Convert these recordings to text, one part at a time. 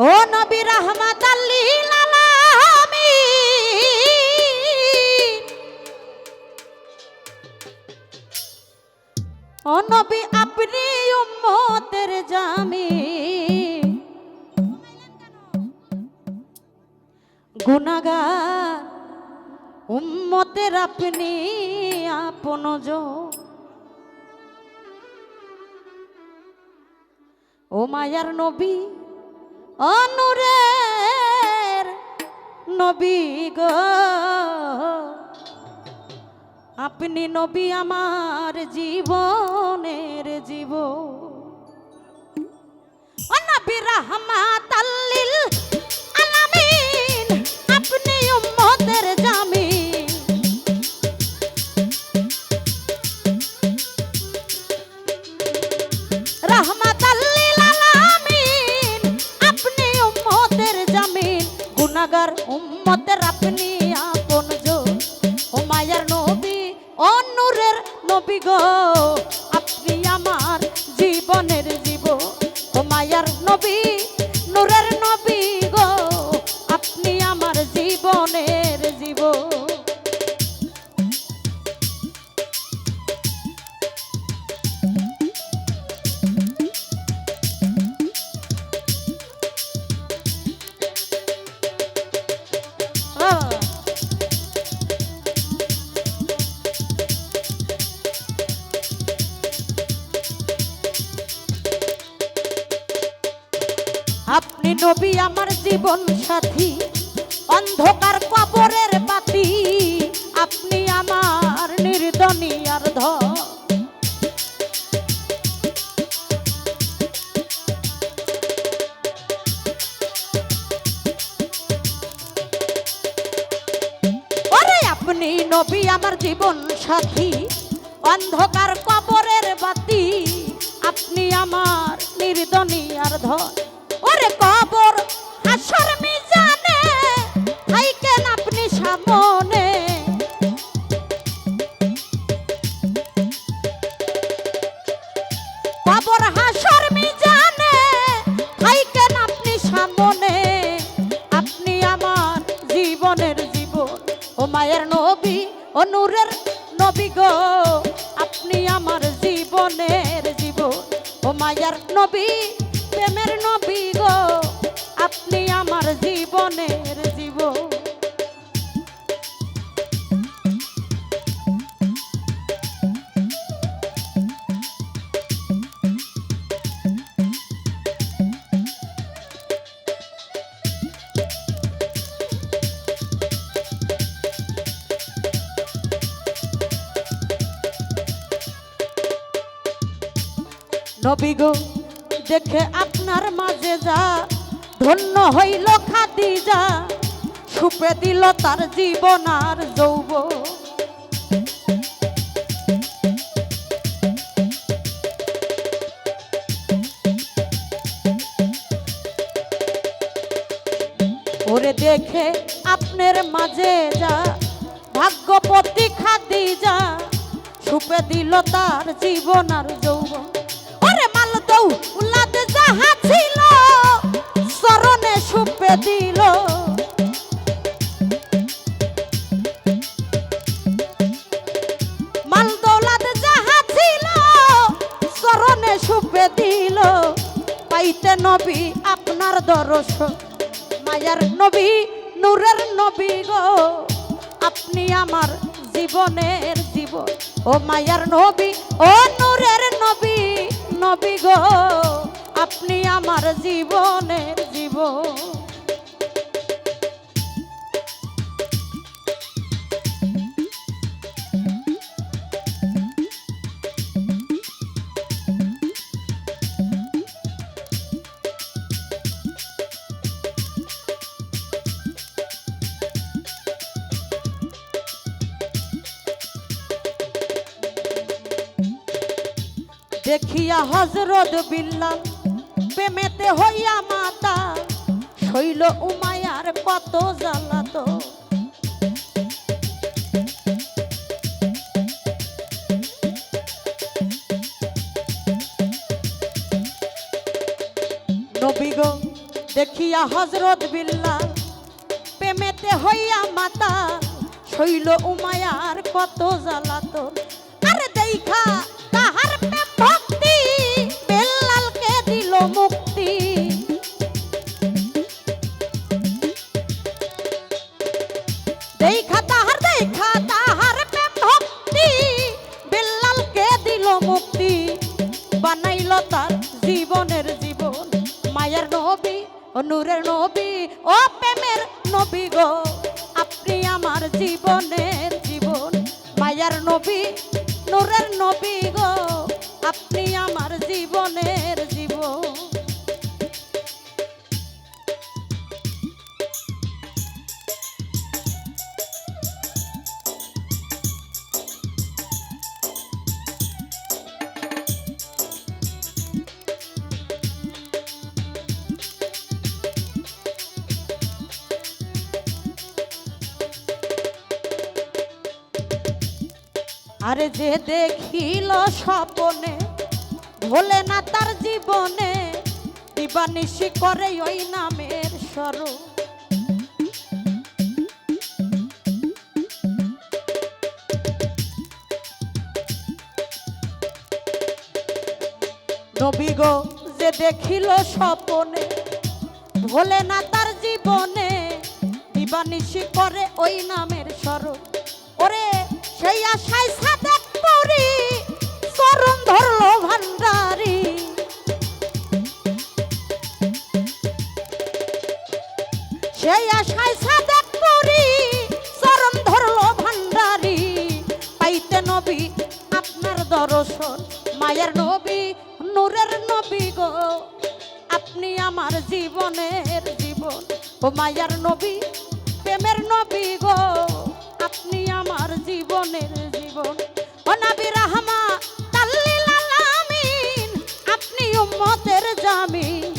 ও নবী রাহমাতাল লিল আলামিন, ও নবী আপনি উম্মতের জামিন, গুনাহগার উম্মতের আপনি আপনজন। ও মায়ার নবী, ও নূরের নবী গো, আপনি নবী আমার জীবনের জীবন। ও নবী রাহমাতাল লিল আলামিন, আপনি উম্মতের জামিন, রাহমাতাল লিল আলামিন, আপনি উম্মতের জামিন, গুনাহগার উম্মতের আপনি আপনজন। ও মায়ার নবী, ও নূরের নবী গো, আপনি আমার জীবনের জীবন। ও মায়ার নবী, নূরের নবী গো, আপনি আমার জীবনের জীবন। আপনি নবী আমার জীবন সাথী, অন্ধকার কবরের বাতি, আপনি আমার নির্দনিয়ার ধন। ওরে আপনি নবী আমার জীবন সাথী, অন্ধকার কবরের বাতি, আপনি আমার নির্দনিয়ার ধন। ওরে কবর হাসর মিজানে থাইকেন আপনি সামনে, কবর হাসর মিজানে থাইকেন আপনি সামনে, আপনি আমার জীবনের জীবন। ও মায়ের নবী, ও নূরের নবী গো, আপনি আমার জীবনের জীবন। ও মায়ার নবী, প্রেমের নবী গো, আপনি আমার জীবনের জীবন। নবী গো দেখে আপনার মাঝে যা, ধন্য হইল খাদিজা, সুপে দিল তার জীবন আর যৌবন। ওরে দেখে আপনার মাঝে যা, ভাগ্যবতী খাদিজা, সুপে দিল তার জীবন আর যৌবন। ওরে মালদৌ উল্লাদ যাহা ছিল, চরণে সুপে দিল, মালদৌলাদ যাহা ছিল, চরণে সুপে দিল, পাইতে নবী আপনার দর্শন। মায়ার নবী, নূরের নবী গো, আপনি আমার জীবনের জীবন। ও মায়ার নবী, ও নূরের নবী, নবী গো, আপনি আমার জীবনের জীবন। দেখিয়া হযরত বিল্লাল প্রেমেতে হইয়া মাতা, শৈল উমায়ার কত জ্বালাতন। নবী গো দেখিয়া হযরত বিল্লাল প্রেমেতে হইয়া মাতা শৈল উমায়ার কত জ্বালাতন। আরে দেখা তাহার প্রেম ভক্তি বিল্লালকে দিল মুক্তি। দেখা তাহার প্রেম ভক্তি বিল্লালকে দিল মুক্তি। বানাইল তার জীবনের জীবন মায়ার নবী ও নূরের নবী ও প্রেমের নবী গো আপনি আমার জীবনের জীবন। মায়ার নবী নূরের নবী গো আপনি আমার জীবনের জীবন। আরে যে দেখিল স্বপনে ভোলে না তার জীবনে দিবানিশি করে ওই নামের স্মরণ। নবী গো যে দেখিল স্বপনে ভোলে না তার জীবনে দিবানিশি করে ওই নামের স্মরণ। ওরে সেই আশায় সাদেক পুরি চরণ ধরলো ভান্ডারি। সেই আশায় সাদেক পুরি চরণ ধরলো ভান্ডারি। পাইতে নবী আপনার দর্শন মায়ের নবী নূরের নবী গো আপনি আমার জীবনের জীবন। ও মায়ার নবী প্রেমের নবী গো আপনি আমার জীবনের জীবন। ও নবী রাহমাতাল লিল আলামিন আপনি উম্মতের জামিন।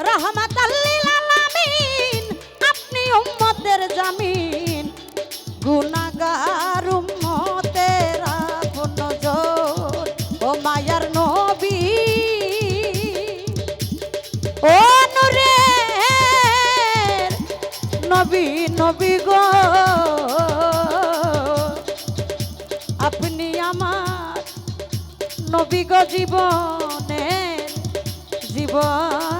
রাহমাতাল লিল আলামিন আপনি উম্মতের জামিন। গুনাহগার উম্মতের আপন নজর ও মায়ার নবী ও নূরের নবী নবী গো আপনি আমার নবী গো জীবনের জীবন।